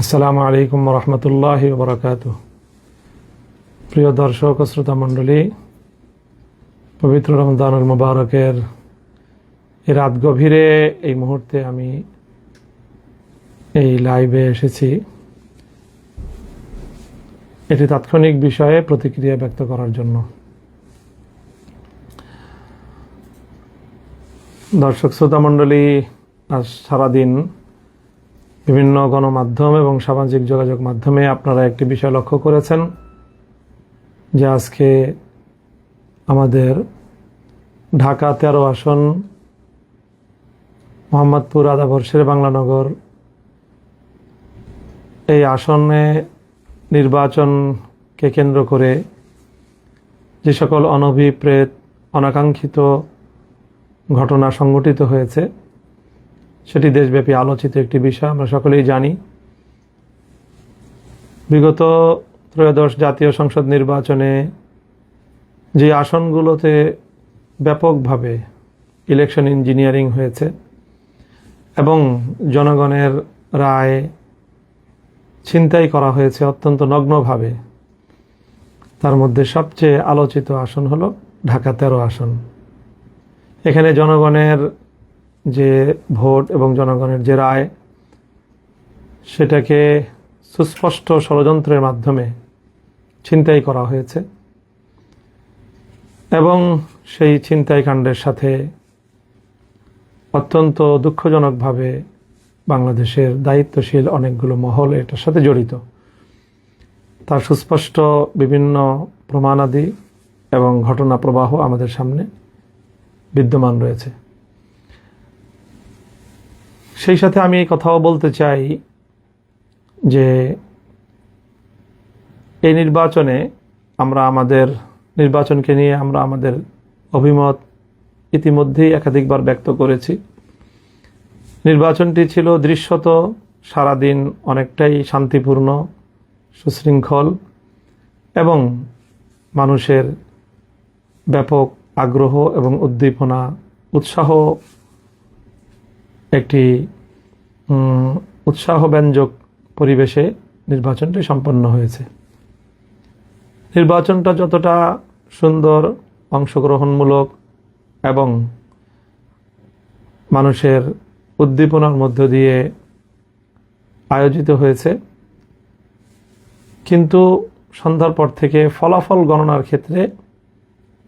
আসসালামু আলাইকুম রহমতুল্লাহি ওয়া বারাকাতুহু। প্রিয় দর্শক ও শ্রোতা মণ্ডলী, পবিত্র রমজানুল মুবারকের এই রাত গভীরে এই মুহূর্তে আমি এই লাইভে এসেছি এটি তাৎক্ষণিক বিষয়ে প্রতিক্রিয়া ব্যক্ত করার জন্য। দর্শক শ্রোতা মণ্ডলী, আজ সারাদিন বিভিন্ন গণমাধ্যম এবং সামাজিক যোগাযোগ মাধ্যমে আপনারা একটি বিষয় লক্ষ্য করেছেন যে আজকে আমাদের ঢাকা 13 আসন মোহাম্মদপুর আদাবর শেরে বাংলানগর এই আসনে নির্বাচনকে কেন্দ্র করে যে সকল অনভিপ্রেত অনাকাঙ্ক্ষিত ঘটনা সংঘটিত হয়েছে সেটি দেশব্যাপী আলোচিত একটি বিষয়। আমরা সকলেই জানি বিগত ত্রয়োদশ জাতীয় সংসদ নির্বাচনে যে আসনগুলোতে ব্যাপকভাবে ইলেকশন ইঞ্জিনিয়ারিং হয়েছে এবং জনগণের রায় ছিনতাই করা হয়েছে অত্যন্ত নগ্নভাবে, তার মধ্যে সবচেয়ে আলোচিত আসন হলো ঢাকা 13 আসন। এখানে জনগণের যে ভোট এবং জনগণের যে রায় সেটাকে সুস্পষ্ট ষড়যন্ত্রের মাধ্যমে ছিনতাই করা হয়েছে এবং সেই ছিনতাই কাণ্ডের সাথে অত্যন্ত দুঃখজনকভাবে বাংলাদেশের দায়িত্বশীল অনেকগুলো মহল এটার সাথে জড়িত। তার সুস্পষ্ট বিভিন্ন প্রমাণাদি এবং ঘটনা প্রবাহ আমাদের সামনে বিদ্যমান রয়েছে। সেই সাথে আমি এই কথাও বলতে চাই যে এই নির্বাচনে নির্বাচনকে নিয়ে আমরা আমাদের অভিমত ইতিমধ্যেই একাধিকবার ব্যক্ত করেছি। নির্বাচনটি ছিল দৃশ্যত সারাদিন অনেকটাই শান্তিপূর্ণ, সুশৃঙ্খল এবং মানুষের ব্যাপক আগ্রহ এবং উদ্দীপনা উৎসাহ একটি উৎসাহব্যঞ্জক পরিবেশে নির্বাচনটি সম্পন্ন হয়েছে। নির্বাচনটা যতটা সুন্দর, অংশগ্রহণমূলক এবং মানুষের উদ্দীপনার মধ্য দিয়ে আয়োজিত হয়েছে, কিন্তু সন্ধ্যার পর থেকে ফলাফল গণনার ক্ষেত্রে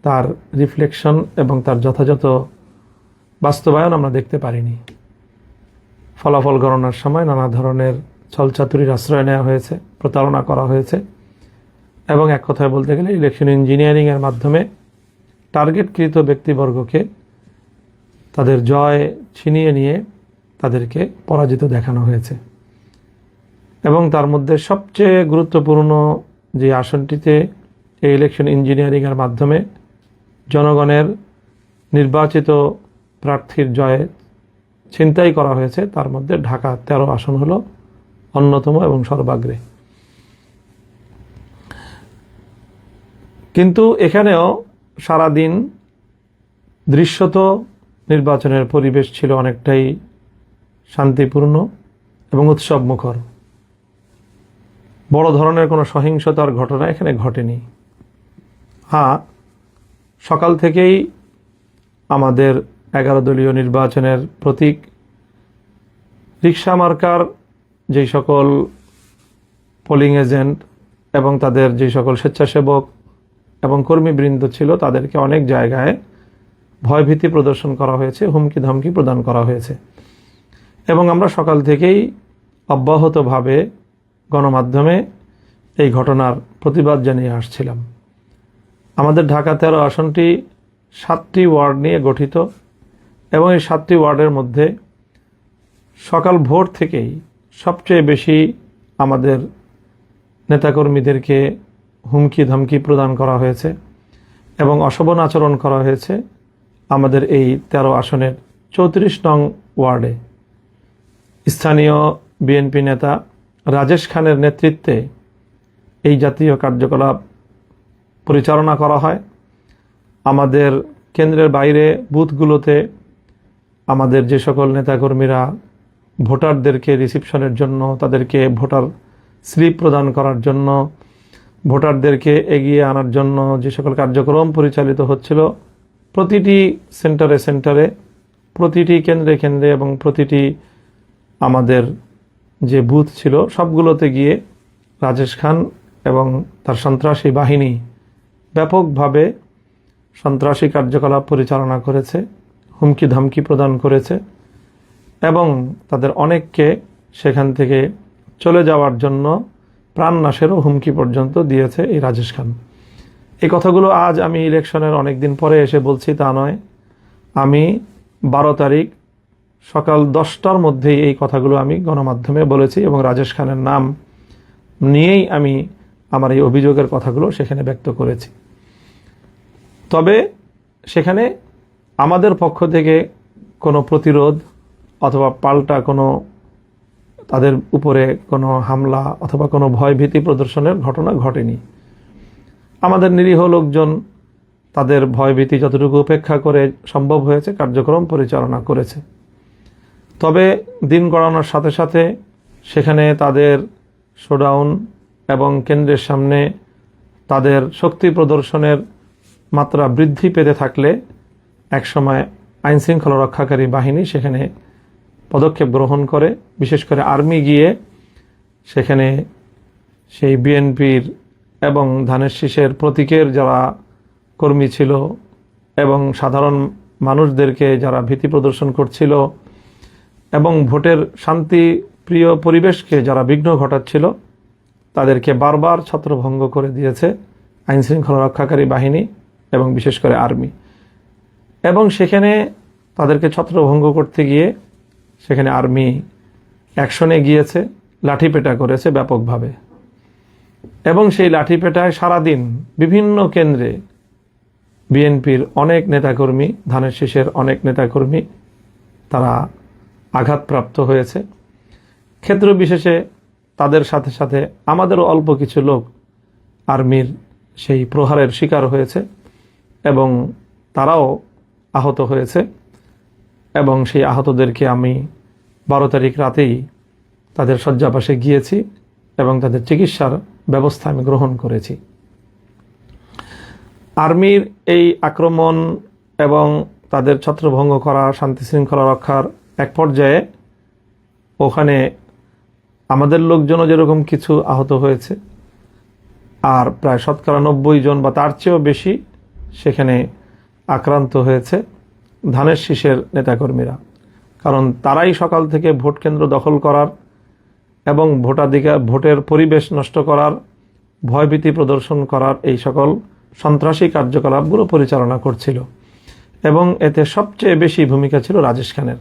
তার রিফ্লেকশন এবং তার যথাযথ বাস্তবায়ন আমরা দেখতে পারিনি। ফলাফল গণনার সময় নানা ধরনের ছলচাতুরির আশ্রয় নেওয়া হয়েছে, প্রতারণা করা হয়েছে এবং এক কথায় বলতে গেলে ইলেকশন ইঞ্জিনিয়ারিংয়ের মাধ্যমে টার্গেটকৃত ব্যক্তিবর্গকে তাদের জয় ছিনিয়ে নিয়ে তাদেরকে পরাজিত দেখানো হয়েছে। এবং তার মধ্যে সবচেয়ে গুরুত্বপূর্ণ যে আসনটিতে এই ইলেকশন ইঞ্জিনিয়ারিংয়ের মাধ্যমে জনগণের নির্বাচিত প্রার্থীর জয়ে ছিনতাই করা হয়েছে, তার মধ্যে ঢাকা 13 আসন হলো অন্যতম এবং সর্বাগ্রে। কিন্তু এখানেও সারাদিন দৃশ্যত নির্বাচনের পরিবেশ ছিল অনেকটাই শান্তিপূর্ণ এবং উৎসবমুখর। বড় ধরনের কোনো সহিংসতার ঘটনা এখানে ঘটেনি। সকাল থেকেই আমাদের 11 দলীয় নির্বাচনের প্রতীক রিকশা মার্কার যেই সকল পোলিং এজেন্ট এবং তাদের যে সকল স্বেচ্ছাসেবক এবং কর্মীবৃন্দ ছিল তাদেরকে অনেক জায়গায় ভয়ভীতি প্রদর্শন করা হয়েছে, হুমকি ধমকি প্রদান করা হয়েছে এবং আমরা সকাল থেকেই অব্যাহতভাবে গণমাধ্যমে এই ঘটনার প্রতিবাদ জানিয়ে আসছিলাম। আমাদের ঢাকা 13 আসনটি 7টি ওয়ার্ড নিয়ে গঠিত এবং এই 7টি ওয়ার্ডের মধ্যে সকাল ভোর থেকেই সবচেয়ে বেশি আমাদের নেতাকর্মীদেরকে হুমকি ধমকি প্রদান করা হয়েছে এবং অশোভন আচরণ করা হয়েছে আমাদের এই 13 আসনের 34 নং ওয়ার্ডে। স্থানীয় বিএনপি নেতা রাজেশ খানের নেতৃত্বে এই জাতীয় কার্যকলাপ পরিচালনা করা হয়। আমাদের কেন্দ্রের বাইরে বুথগুলোতে আমাদের যে সকল নেতাকর্মীরা ভোটারদেরকে রিসিপশনের জন্য, তাদেরকে ভোটার স্লিপ প্রদান করার জন্য, ভোটারদেরকে এগিয়ে আনার জন্য যে সকল কার্যক্রম পরিচালিত হচ্ছিল, প্রতিটি সেন্টারে সেন্টারে, প্রতিটি কেন্দ্রে কেন্দ্রে এবং প্রতিটি আমাদের যে বুথ ছিল সবগুলোতে গিয়ে রাজেশ খান এবং তার সন্ত্রাসী বাহিনী ব্যাপকভাবে সন্ত্রাসী কার্যকলাপ পরিচালনা করেছে, হুমকি ধামকি প্রদান করেছে এবং তাদের অনেককে সেখান থেকে চলে যাওয়ার জন্য প্রাণনাশেরও হুমকি পর্যন্ত দিয়েছে এই রাজেশ খান। এই কথাগুলো আজ আমি ইলেকশনের অনেক দিন পরে এসে বলছি তা নয়। আমি 12 তারিখ সকাল 10টার মধ্যেই এই কথাগুলো আমি গণমাধ্যমে বলেছি এবং রাজেশ খানের নাম নিয়েই আমি আমার এই অভিযোগের কথাগুলো সেখানে ব্যক্ত করেছি। তবে সেখানে আমাদের পক্ষ থেকে কোনো প্রতিরোধ অথবা পাল্টা কোনো তাদের উপরে কোনো হামলা অথবা কোনো ভয়ভীতি প্রদর্শনের ঘটনা ঘটেনি। আমাদের নিরীহ লোকজন তাদের ভয়ভীতি যতটুকু উপেক্ষা করে সম্ভব হয়েছে কার্যক্রম পরিচালনা করেছে। তবে দিন গড়ানোর সাথে সাথে সেখানে তাদের শোডাউন এবং কেন্দ্রের সামনে তাদের শক্তি প্রদর্শনের মাত্রা বৃদ্ধি পেতে থাকলে একসময় আইনশৃঙ্খলা রক্ষাকারী বাহিনী সেখানে পদক্ষেপ গ্রহণ করে, বিশেষ করে আর্মি গিয়ে সেখানে সেই বিএনপির এবং ধানের শীষের প্রতীকের যারা কর্মী ছিল এবং সাধারণ মানুষদেরকে যারা ভীতি প্রদর্শন করছিল এবং ভোটের শান্তিপ্রিয় পরিবেশকে যারা বিঘ্ন ঘটাচ্ছিল তাদেরকে বারবার ছত্রভঙ্গ করে দিয়েছে আইনশৃঙ্খলা রক্ষাকারী বাহিনী এবং বিশেষ করে আর্মি। এবং সেখানে তাদেরকে ছত্রভঙ্গ করতে গিয়ে সেখানে আর্মি অ্যাকশনে গিয়েছে, লাঠিপেটা করেছে ব্যাপকভাবে এবং সেই লাঠিপেটায় সারাদিন বিভিন্ন কেন্দ্রে বিএনপির অনেক নেতাকর্মী, ধানের শীষের অনেক নেতাকর্মী তারা আঘাতপ্রাপ্ত হয়েছে। ক্ষেত্র বিশেষে তাদের সাথে সাথে আমাদেরও অল্প কিছু লোক আর্মির সেই প্রহারের শিকার হয়েছে এবং তারাও আহত হয়েছে এবং সেই আহতদেরকে আমি 12 তারিখ রাতেই তাদের শয্যাপাশে গিয়েছি এবং তাদের চিকিৎসার ব্যবস্থা আমি গ্রহণ করেছি। আর্মির এই আক্রমণ এবং তাদের ছত্রভঙ্গ করা, শান্তি শৃঙ্খলা রক্ষার এক পর্যায়ে ওখানে আমাদের লোকজনও যেরকম কিছু আহত হয়েছে আর প্রায় 90% জন বা তার চেয়েও বেশি সেখানে আক্রান্ত হয়েছে ধানের শীষের নেতাকর্মীরা। কারণ তারাই সকাল থেকে ভোট কেন্দ্র দখল করার এবং ভোটের পরিবেশ নষ্ট করার, ভয়ভীতি প্রদর্শন করার এই সকল সন্ত্রাসী কার্যকলাপগুলো পরিচালনা করছিল এবং এতে সবচেয়ে বেশি ভূমিকা ছিল রাজেশ খানের।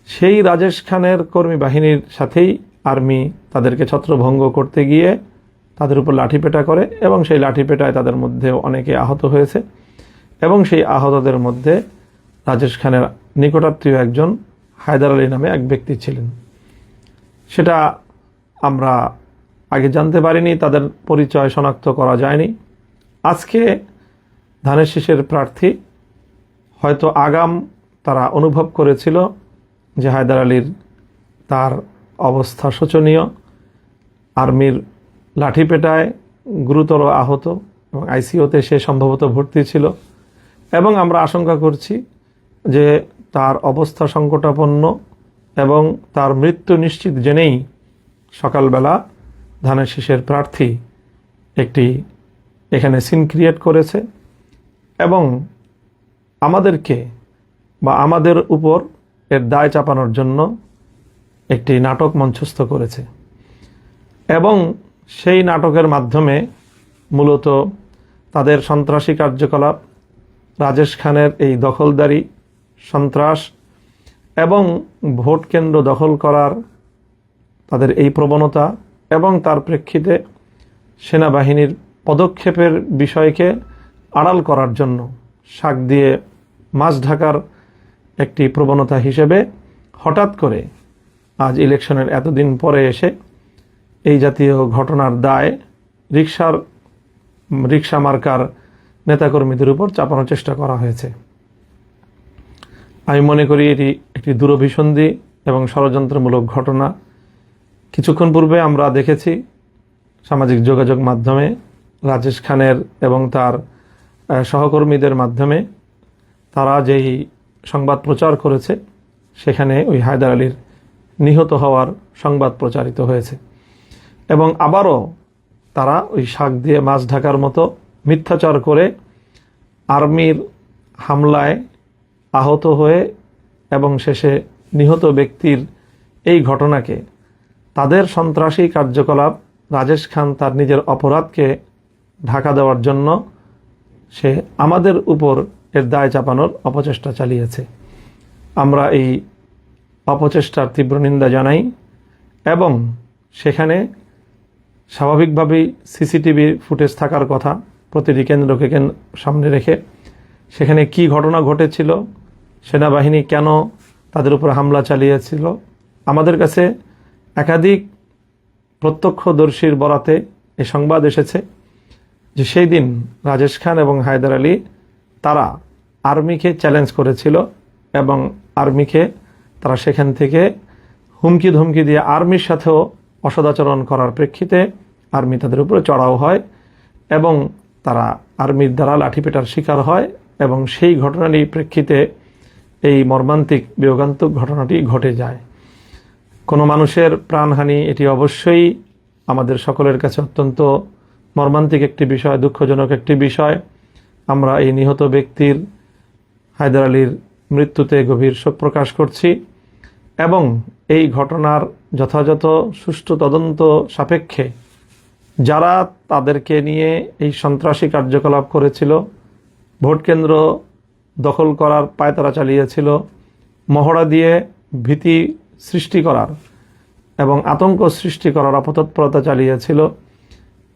সেই রাজেশ খানের কর্মী বাহিনীর সাথেই আর্মি তাদেরকে ছত্রভঙ্গ করতে গিয়ে তাদের উপর লাঠিপেটা করে এবং সেই লাঠিপেটায় তাদের মধ্যে অনেকে আহত হয়েছে এবং সেই আহতদের মধ্যে রাজেশ খানের নিকটাত্মীয় একজন হায়দার আলী নামে এক ব্যক্তি ছিলেন। সেটা আমরা আগে জানতে পারিনি, তাদের পরিচয় শনাক্ত করা যায়নি। আজকে ধানের শীষের প্রার্থী হয়তো আগাম তারা অনুভব করেছিল যে হায়দার আলীর তার অবস্থা শোচনীয়, আর্মির লাঠিপেটায় গুরুতর আহত এবং আইসিইউতে সে সম্ভবত ভর্তি ছিল এবং আমরা আশঙ্কা করছি যে তার অবস্থা সংকটাপন্ন এবং তার মৃত্যু নিশ্চিত জেনেই সকালবেলা ধানের শীষের প্রার্থী একটি এখানে সিন ক্রিয়েট করেছে এবং আমাদেরকে বা আমাদের উপর এর দায় চাপানোর জন্য একটি নাটক মঞ্চস্থ করেছে এবং সেই নাটকের মাধ্যমে মূলত তাদের সন্ত্রাসী কার্যকলাপ, রাজেশ খানের এই দখলদারি, সন্ত্রাস এবং ভোট কেন্দ্র দখল করার তাদের এই প্রবণতা এবং তার প্রেক্ষিতে সেনাবাহিনীর পদক্ষেপের বিষয়কে আড়াল করার জন্য শাক দিয়ে মাছ ঢাকার একটি প্রবণতা হিসেবে হঠাৎ করে আজ ইলেকশনের এতদিন পরে এসে এই জাতীয় ঘটনার দায় রিক্সা মার্কার নেতাকর্মীদের উপর চাপানোর চেষ্টা করা হয়েছে। আমি মনে করি এটি একটি দূরভিসন্ধি এবং ষড়যন্ত্রমূলক ঘটনা। কিছুক্ষণ পূর্বে আমরা দেখেছি সামাজিক যোগাযোগ মাধ্যমে রাজেশ খানের এবং তার সহকর্মীদের মাধ্যমে তারা যেই সংবাদ প্রচার করেছে, সেখানে ওই হায়দার আলীর নিহত হওয়ার সংবাদ প্রচারিত হয়েছে। এবং আবারও তারা ওই শাক দিয়ে মাছ ঢাকার মতো মিথ্যাচার করে আর্মির হামলায় আহত হয়ে এবং শেষে নিহত ব্যক্তির এই ঘটনাকে তাদের সন্ত্রাসী কার্যকলাপ, রাজেশ খান তার নিজের অপরাধকে ঢাকা দেওয়ার জন্য সে আমাদের উপর এর দায় চাপানোর অপচেষ্টা চালিয়েছে। আমরা এই অপচেষ্টার তীব্র নিন্দা জানাই এবং সেখানে স্বাভাবিকভাবেই সিসিটিভি ফুটেজ থাকার কথা প্রতিটি কেন্দ্রকে সামনে রেখে। সেখানে কি ঘটনা ঘটেছিল, সেনাবাহিনী কেন তাদের উপর হামলা চালিয়েছিল, আমাদের কাছে একাধিক প্রত্যক্ষদর্শীর বরাতে এই সংবাদ এসেছে যে সেই দিন রাজেশ খান এবং হায়দার আলী তারা আর্মিকে চ্যালেঞ্জ করেছিল এবং আর্মিকে তারা সেখান থেকে হুমকি ধমকি দিয়ে আর্মির সাথেও অসদাচরণ করার প্রেক্ষিতে আর্মি তাদের উপরে চড়াও হয় এবং তারা আর্মির দ্বারা লাঠিপেটার শিকার হয় এবং সেই ঘটনারই প্রেক্ষিতে এই মর্মান্তিক বিয়োগান্তক ঘটনাটি ঘটে যায়। কোনো মানুষের প্রাণহানি এটি অবশ্যই আমাদের সকলের কাছে অত্যন্ত মর্মান্তিক একটি বিষয়, দুঃখজনক একটি বিষয়। আমরা এই নিহত ব্যক্তির হায়দার আলীর মৃত্যুতে গভীর শোক প্রকাশ করছি এবং এই ঘটনার যথাযথ সুষ্ঠু তদন্ত সাপেক্ষে যারা তাদেরকে নিয়ে এই সন্ত্রাসী কার্যকলাপ করেছিল, ভোট কেন্দ্র দখল করার পায়তারা চালিয়েছিল, মহড়া দিয়ে ভীতি সৃষ্টি করার এবং আতঙ্ক সৃষ্টি করার অপতৎপরতা চালিয়েছিল,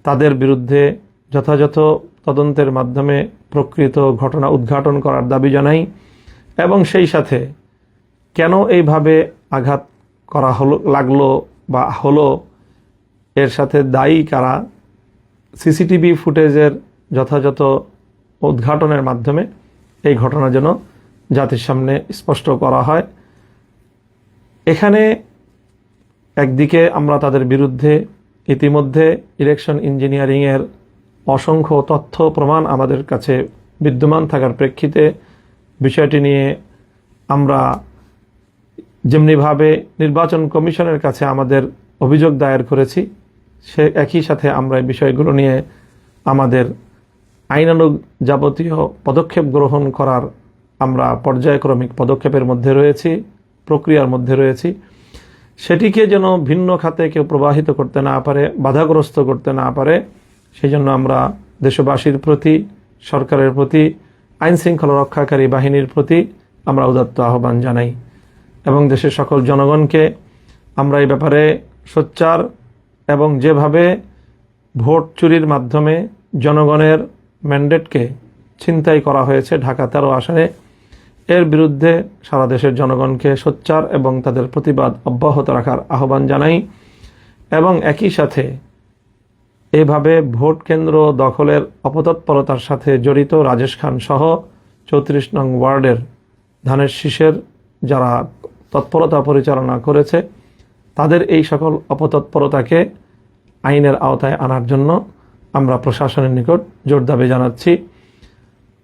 তাদের বিরুদ্ধে যথাযথ তদন্তের মাধ্যমে প্রকৃত ঘটনা উদ্ঘাটন করার দাবি জানাই এবং সেই সাথে কেন এইভাবে আঘাত করা লাগলো বা হলো, এর সাথে দায়ী কারা, সিসিটিভি ফুটেজের যথাযথ উদ্ঘাটনের মাধ্যমে এই ঘটনা যেন জাতির সামনে স্পষ্ট করা হয়। এখানে একদিকে আমরা তাদের বিরুদ্ধে ইতিমধ্যে ইলেকশন ইঞ্জিনিয়ারিংয়ের অসংখ্য তথ্য প্রমাণ আমাদের কাছে বিদ্যমান থাকার প্রেক্ষিতে বিষয়টি নিয়ে আমরা যেমনিভাবে নির্বাচন কমিশনের কাছে আমাদের অভিযোগ দায়ের করেছি, সে একই সাথে আমরা এই বিষয়গুলো নিয়ে আমাদের আইনানুগ যাবতীয় পদক্ষেপ গ্রহণ করার আমরা পর্যায়ক্রমিক পদক্ষেপের মধ্যে রয়েছি, প্রক্রিয়ার মধ্যে রয়েছি। সেটিকে যেন ভিন্ন খাতে কেউ প্রবাহিত করতে না পারে, বাধাগ্রস্ত করতে না পারে, সেই জন্য আমরা দেশবাসীর প্রতি, সরকারের প্রতি, আইন শৃঙ্খলা রক্ষাকারী বাহিনীর প্রতি আমরা উদাত্ত আহ্বান জানাই এবং দেশের সকল জনগণকে আমরা এই ব্যাপারে সোচ্চার এবং যেভাবে ভোট চুরির মাধ্যমে জনগণের ম্যান্ডেটকে ছিনতাই করা হয়েছে ঢাকা 13 আসনে, এর বিরুদ্ধে সারা দেশের জনগণকে সোচ্চার এবং তাদের প্রতিবাদ অব্যাহত রাখার আহ্বান জানাই এবং একই সাথে এভাবে ভোট কেন্দ্র দখলের অপতৎপরতার সাথে জড়িত রাজেশ খান সহ 34 নং ওয়ার্ডের ধানের শীষের যারা তৎপরতা পরিচালনা করেছে তাদের এই সকল অপতৎপরতাকে আইনের আওতায় আনার জন্য আমরা প্রশাসনের নিকট জোর দাবি জানাচ্ছি।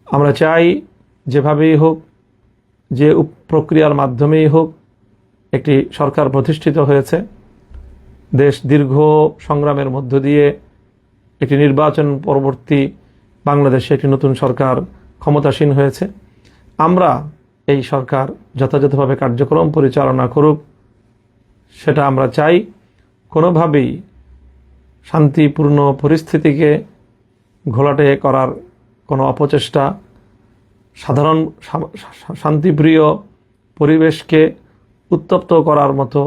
আমরা চাই যেভাবেই হোক, যে প্রক্রিয়ার মাধ্যমেই হোক, একটি সরকার প্রতিষ্ঠিত হয়েছে, দেশ দীর্ঘ সংগ্রামের মধ্য দিয়ে একটি নির্বাচন পরবর্তী বাংলাদেশে একটি নতুন সরকার ক্ষমতাসীন হয়েছে। আমরা এই সরকার যথাযথভাবে কার্যক্রম পরিচালনা করুক, সেটা আমরা চাই। কোনোভাবেই শান্তিপূর্ণ পরিস্থিতিকে ঘোলাটে করার কোনো অপচেষ্টা, সাধারণ শান্তিপ্রিয় পরিবেশকে উত্তপ্ত করার মতো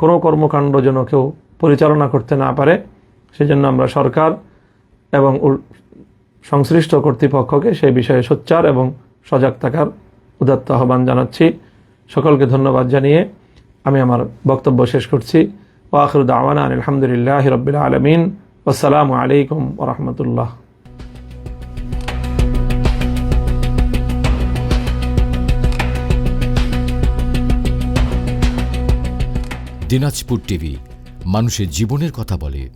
কোনো কর্মকাণ্ড যেন কেউ পরিচালনা করতে না পারে, সেজন্য আমরা সরকার এবং সংশ্লিষ্ট কর্তৃপক্ষকে সেই বিষয়ে সোচ্চার এবং সজাগ থাকার উদাত্ত আহ্বান জানাচ্ছি। সকলকে ধন্যবাদ জানিয়ে আমি আমার বক্তব্য শেষ করছি। ওয়া আখিরু দাওয়ানা আলহামদুলিল্লাহি রাব্বিল আলামিন। আসসালামু আলাইকুম ওয়া রাহমাতুল্লাহ। দিনাজপুর টিভি, মানুষের জীবনের কথা বলে।